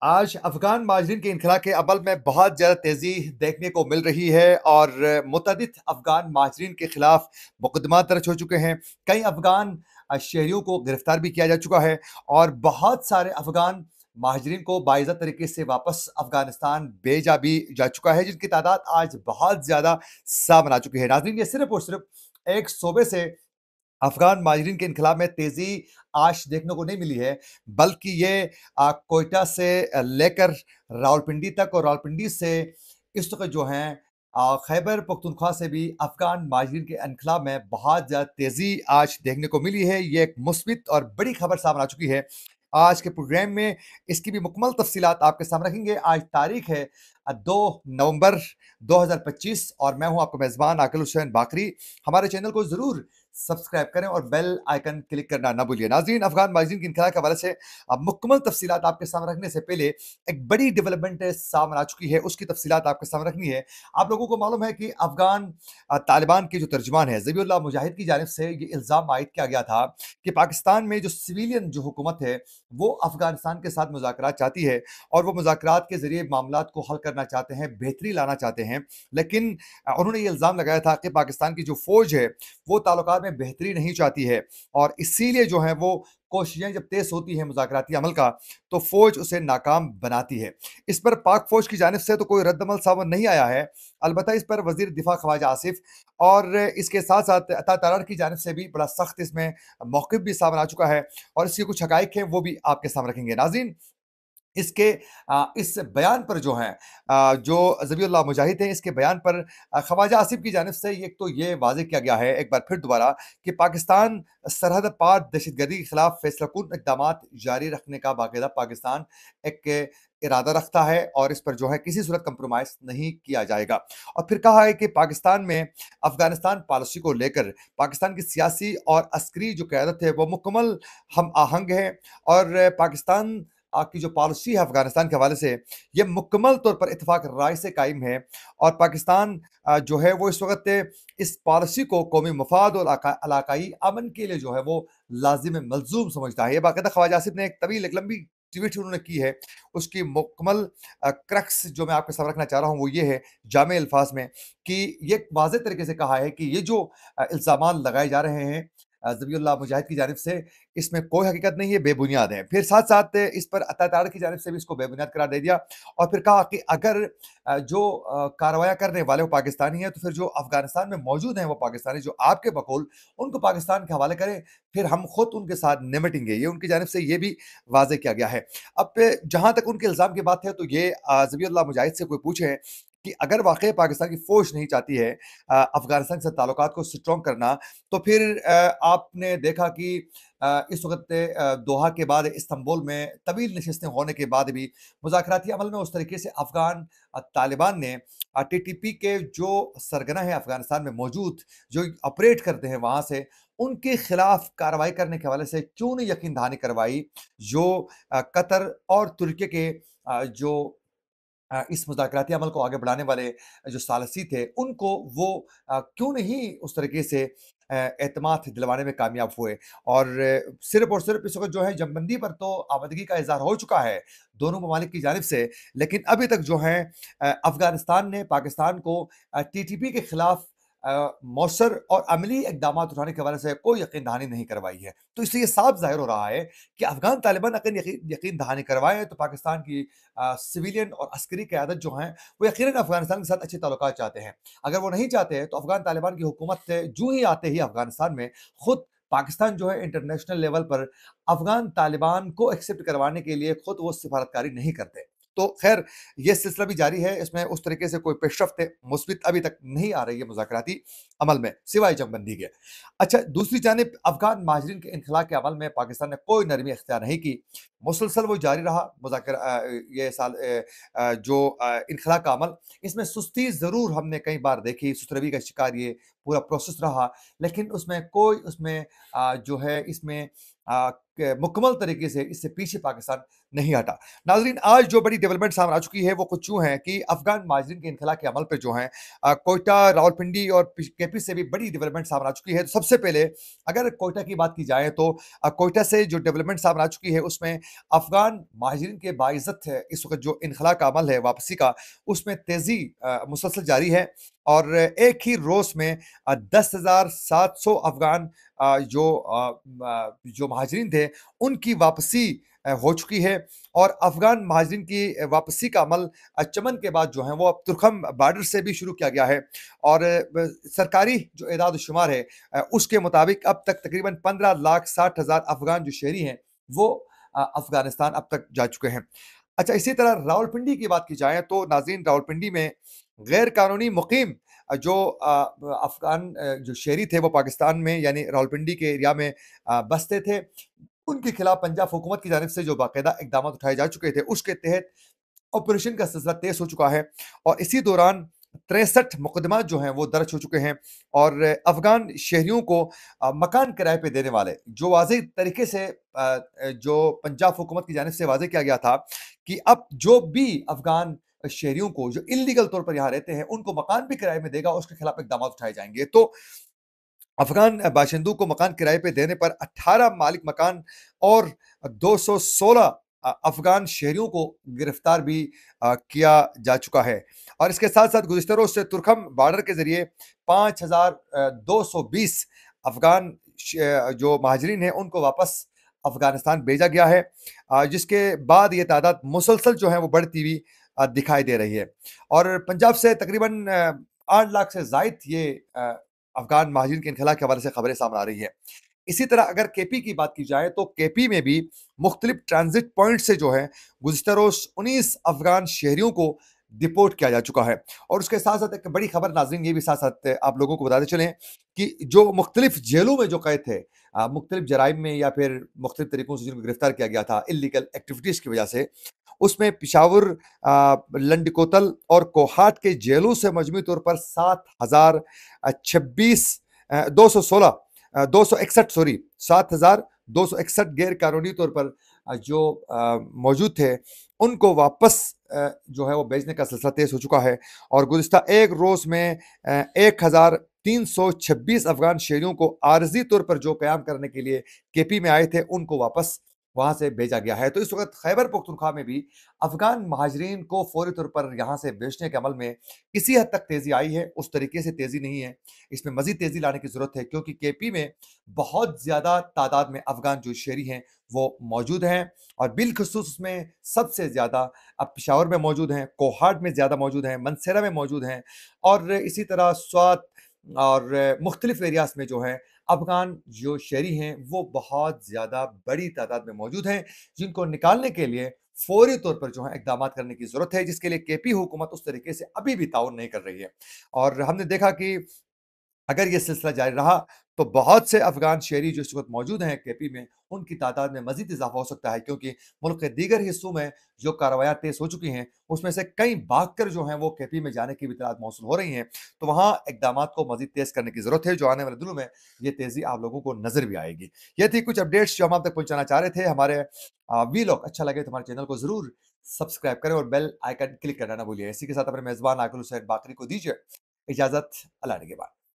आज अफ़गान महाजिरीन के इनख़ला के अमल में बहुत ज़्यादा तेज़ी देखने को मिल रही है और मुतअद्दिद अफ़गान महाजिरीन के ख़िलाफ़ मुकदमा दर्ज हो चुके हैं। कई अफ़गान शहरियों को गिरफ़्तार भी किया जा चुका है और बहुत सारे अफ़गान महाजिरीन को बाइज़्ज़त तरीके से वापस अफ़गानिस्तान भेजा भी जा चुका है, जिनकी तादाद आज बहुत ज़्यादा सामने आ चुकी है। नाज़रीन, ये सिर्फ़ और सिर्फ़ एक सूबे से अफ़गान महाजिरीन के इनक़लाब में तेज़ी आज देखने को नहीं मिली है, बल्कि ये कोयटा से लेकर रावलपिंडी तक और रावलपिंडी से इस वक़्त जो हैं खैबर पख्तूनख्वा से भी अफ़गान महाजिरीन के इनक़लाब में बहुत ज़्यादा तेज़ी आज देखने को मिली है। ये एक मुस्बित और बड़ी खबर सामने आ चुकी है। आज के प्रोग्राम में इसकी भी मुकम्मल तफ़सीलात आपके सामने रखेंगे। आज तारीख़ है 2 नवंबर 2025 और मैं हूँ आपका मेज़बान आकिल हुसैन बाकरी। हमारे चैनल को ज़रूर सब्सक्राइब करें और बेल आइकन क्लिक करना ना भूलिए। नाज़रीन, अफ़गान महाजिरीन के इनक़लाब के हवाले से अब मुकम्मल तफ़सीलात आपके सामने रखने से पहले एक बड़ी डेवलपमेंट सामने आ चुकी है, उसकी तफ़सीलात आपके सामने रखनी है। आप लोगों को मालूम है कि अफ़गान तालिबान के जो तर्जुमान हैं, ज़बीहुल्लाह मुजाहिद की जानिब से ये इल्ज़ाम आयद किया गया था कि पाकिस्तान में जो सिविलियन जो हुकूमत है, वो अफ़गानिस्तान के साथ मुज़ाकरात चाहती है और वो मुज़ाकरात के ज़रिए मामलात को हल करना चाहते हैं, बेहतरी लाना चाहते हैं। लेकिन उन्होंने ये इल्ज़ाम लगाया था कि पाकिस्तान की जो फ़ौज है, वो ताल्लुकात में बेहतरी नहीं चाहती है और इसीलिए जो है वो कोशिशें जब तेज़ होती हैं मुज़ाकराती अमल का, तो फ़ौज उसे नाकाम बनाती है। इस पर पाक फ़ौज की जानिब से तो कोई रद्द-अमल सामने नहीं आया है। अलबत्ता इस पर वज़ीर दिफ़ा ख़वाजा आसिफ़ और इसके साथ-साथ अता तरार की जानिब से भी बड़ा सख्त इसमें मौक़िफ़ भी सामने आ चुका है और इसके कुछ हक़ाइक़ हैं, वो भी आपके सामने रखेंगे। नाज़रीन, इसके इस बयान पर जो है जो ज़बीहुल्लाह मुजाहिद हैं, इसके बयान पर ख़वाजा आसिफ़ की जानिब से एक तो ये वाज़ेह किया गया है एक बार फिर दोबारा कि पाकिस्तान सरहद पार दहशतगर्दी के खिलाफ फैसलाकुन इक़दामात जारी रखने का बाकायदा पाकिस्तान एक इरादा रखता है और इस पर जो है किसी सूरत कंप्रोमाइज़ नहीं किया जाएगा। और फिर कहा है कि पाकिस्तान में अफ़गानिस्तान पॉलिसी को लेकर पाकिस्तान की सियासी और अस्करी जो क़यादत है, वो मुकम्मल हम आहंग है और पाकिस्तान की जो पॉलिसी है अफ़गानिस्तान के हवाले से, ये मुकम्मल तौर पर इत्तेफ़ाक राय से कायम है और पाकिस्तान जो है वो इस वक़्त इस पॉलिसी को कौमी मफ़ाद और इलाकाई अमन के लिए जो है वो लाज़िम मलज़ूम समझता है। ये बाकायदा ख़वाजा आसिफ़ ने एक तवील एक लंबी ट्वीट उन्होंने की है, उसकी मुकम्मल क्रक्स जो मैं आपके सामने रखना चाह रहा हूँ, वो ये है जामे अल्फ़ाज़ में कि ये वाज़ेह तरीके से कहा है कि ये जो इल्ज़ामात लगाए जा रहे हैं ज़बीहुल्लाह मुजाहिद की जानिब से, इसमें कोई हकीकत नहीं है, बेबुनियाद है। फिर साथ-साथ इस पर अता तार की जानिब से भी इसको बेबुनियाद करार दे दिया और फिर कहा कि अगर जो कार्रवाइयाँ करने वाले वो पाकिस्तानी हैं, तो फिर जो अफ़गानिस्तान में मौजूद हैं वो पाकिस्तानी जो आपके बकौल उनको पाकिस्तान के हवाले करें, फिर हम खुद उनके साथ निपटेंगे। ये उनकी जानिब से ये भी वाज़ेह किया गया है। अब जहाँ तक उनके इल्ज़ाम की बात है, तो ये ज़बीहुल्लाह मुजाहिद से कोई पूछे कि अगर वाक़ई पाकिस्तान की फ़ौज नहीं चाहती है अफ़गानिस्तान से ताल्लुकात को स्ट्रॉन्ग करना, तो फिर आपने देखा कि इस वक़्त दोहा के बाद इस्तांबुल में तवील नशिस्तें होने के बाद भी मुज़ाकराती अमल में उस तरीके से अफ़गान तालिबान ने टीटीपी के जो सरगना है अफ़गानिस्तान में मौजूद, जो ऑपरेट करते हैं वहाँ से, उनके खिलाफ कार्रवाई करने के हवाले से क्यों नहीं यकीन दहानी करवाई, जो कतर और तुर्की के जो इस मुज़ाकराती अमल को आगे बढ़ाने वाले जो सालसी थे, उनको वो क्यों नहीं उस तरीके से एतमाद दिलवाने में कामयाब हुए और सिर्फ़ और सिर्फ़ इस वक़्त जो है जंगबंदी पर तो आमादगी का इज़हार हो चुका है, दोनों ममालिक की जानिब से, लेकिन अभी तक जो है अफ़गानिस्तान ने पाकिस्तान को टीटीपी के खिलाफ मौसर और अमली इक़दामात उठाने के हवाले से कोई यकीन दहानी नहीं करवाई है। तो इससे ये साफ ज़ाहिर हो रहा है कि अफ़गान तालिबान अगर यकीन दहानी करवाएँ, तो पाकिस्तान की सिविलियन और अस्करी क़यादत जो हैं, वो यकीनन अफ़गानिस्तान के साथ अच्छे ताल्लुकात चाहते हैं। अगर वो नहीं चाहते हैं, तो अफ़गान तालिबान की हुकूमत जूँ ही आते ही अफ़गानिस्तान में, खुद पाकिस्तान जो है इंटरनेशनल लेवल पर अफ़गान तालिबान को एक्सेप्ट करवाने के लिए खुद वो सिफ़ारतकारी नहीं करते। तो ख़ैर, ये सिलसिला भी जारी है, इसमें उस तरीके से कोई पेशरफ़्त मुस्बित अभी तक नहीं आ रही है मुज़ाकराती अमल में, सिवाय जंगबंदी के। अच्छा, दूसरी जानिब अफ़गान महाजिरीन के इनख़ला के अमल में पाकिस्तान ने कोई नरमी इख्तियार नहीं की, मुसलसल वो जारी रहा ये जो इनख़ला का अमल, इसमें सुस्ती ज़रूर हमने कई बार देखी, सुस्तरवी का शिकार ये पूरा प्रोसेस रहा, लेकिन उसमें कोई उसमें जो है इसमें मुकम्मल तरीके से इससे पीछे पाकिस्तान नहीं हटा। नाज़रीन, आज जो बड़ी डेवलपमेंट सामने आ चुकी है वो कुछ यूँ है कि अफ़गान महाजिरीन के इनखला के अमल पे जो है कोयटा, रावलपिंडी और केपी से भी बड़ी डेवलपमेंट सामने आ चुकी है। तो सबसे पहले अगर कोयटा की बात की जाए तो कोयटा से जो डेवलपमेंट सामने आ चुकी है उसमें अफ़गान महाजिरीन के बाइज़्ज़त है इस वक़्त जो इनखला का अमल है वापसी का, उसमें तेज़ी मुसलसल जारी है और एक ही रोज़ में 10,700 अफ़गान जो महाजिरीन थे, उनकी वापसी हो चुकी है और अफ़गान महाजिरीन की वापसी का अमल चमन के बाद जो है वो अब तुरखम बॉर्डर से भी शुरू किया गया है और सरकारी जो एदाद-ओ-शुमार है उसके मुताबिक अब तक तकरीबन 15,60,000 अफ़गान जो शहरी हैं, वो अफ़गानिस्तान अब तक जा चुके हैं। अच्छा, इसी तरह रावलपिंडी की बात की जाए तो नाज़रीन, रावलपिंडी में गैर कानूनी मुकीम जो अफ़गान जो शहरी थे वो पाकिस्तान में यानी रावलपिंडी के एरिया में बसते थे। उनके खिलाफ पंजाब हुकूमत की जानिब से जो बाकायदा इकदाम उठाए जा चुके थे, उसके तहत ऑपरेशन का सिलसिला तेज़ हो चुका है और इसी दौरान 63 मुकदमात जो हैं वो दर्ज हो चुके हैं और अफ़गान शहरियों को मकान किराए पे देने वाले जो वाज़ेह तरीके से जो पंजाब हुकूमत की जानिब से वाज़ेह किया गया था कि अब जो भी अफ़गान शहरियों को जो इल्लीगल तौर पर यहाँ रहते हैं, उनको मकान भी किराए में देगा, उसके खिलाफ इकदामात उठाए जाएँगे। तो अफ़गान बाशिंदों को मकान किराए पे देने पर 18 मालिक मकान और 216 अफ़गान शहरियों को गिरफ्तार भी किया जा चुका है। और इसके साथ-साथ गुज़िश्ता रोज़ से तुरखम बॉर्डर के ज़रिए 5,220 अफ़गान जो महाजिरीन हैं, उनको वापस अफ़गानिस्तान भेजा गया है जिसके बाद ये तादाद मुसलसल जो है वो बढ़ती हुई दिखाई दे रही है। और पंजाब से तकरीबन 8 लाख से ज़ायद ये अफ़गान महाजिरीन के इनखला के हवाले से खबरें सामने आ रही हैं। इसी तरह अगर केपी की बात की जाए तो केपी में भी मुख्तलिफ ट्रांज़िट पॉइंट से जो है गुज़िश्ता रोज़ 19 अफ़गान शहरियों को डिपोर्ट किया जा चुका है। और उसके साथ-साथ एक बड़ी खबर नाज़रीन ये भी साथ-साथ आप लोगों को बताते चलें कि जो मुख्तलिफ जेलों में जो कैद थे मुख्तलिफ जराइम में या फिर मुख्तलिफ तरीकों से जिनको गिरफ्तार किया गया था इल्लीगल एक्टिविटीज़ की वजह से, उसमें पेशावर, लंडकोतल और कोहाट के जेलों से मजमूई तौर पर 7,026 216 261 सॉरी 7,261 गैर कानूनी तौर पर जो मौजूद थे, उनको वापस जो है वो भेजने का सिलसिला तेज़ हो चुका है और गुज़िश्ता एक रोज़ में 1,326 अफ़गान शहरियों को आर्ज़ी तौर पर जो क़याम करने के लिए केपी में आए थे, उनको वापस वहाँ से भेजा गया है। तो इस वक़्त खैबर पख्तूनख्वा में भी अफ़गान महाजिरीन को फ़ौरी तौर पर यहाँ से भेजने के अमल में किसी हद तक तेज़ी आई है, उस तरीके से तेज़ी नहीं है। इसमें मज़ीद तेज़ी लाने की ज़रूरत है क्योंकि केपी में बहुत ज़्यादा तादाद में अफ़गान जो शहरी हैं, वो मौजूद हैं और बिलख़ुसूस उसमें सबसे ज़्यादा अब पेशावर में मौजूद हैं, कोहाट में ज़्यादा मौजूद हैं, मनसेरा में मौजूद हैं और इसी तरह स्वात और मुख्तलिफ एरियाज़ में जो है अफ़गान जो शहरी हैं, वो बहुत ज़्यादा बड़ी तादाद में मौजूद हैं, जिनको निकालने के लिए फ़ौरी तौर पर जो है इक़दामात करने की ज़रूरत है, जिसके लिए केपी हुकूमत उस तरीके से अभी भी ताउन नहीं कर रही है। और हमने देखा कि अगर ये सिलसिला जारी रहा, तो बहुत से अफ़गान शहरी जो इस वक़्त मौजूद हैं केपी में, उनकी तादाद में मज़ीद इज़ाफ़ा हो सकता है क्योंकि मुल्क के दीगर हिस्सों में जो कार्रवाइयाँ तेज़ हो चुकी हैं, उसमें से कई भागकर जो हैं वो केपी में जाने की भी इत्तलात मौसूल हो रही हैं। तो वहाँ इक़दामात को मज़ीद तेज़ करने की ज़रूरत है, जो आने वाले दिनों में ये तेज़ी आप लोगों को नज़र भी आएगी। ये थी कुछ अपडेट्स जो हम आप तक पहुँचाना चाह रहे थे। हमारे वीलॉग अच्छा लगे तो हमारे चैनल को ज़रूर सब्सक्राइब करें और बेल आइकन क्लिक करना ना भूलिए। इसी के साथ अपने मेज़बान आकिल हुसैन बाकरी को दीजिए इजाज़त। अल्लाह निगहबान।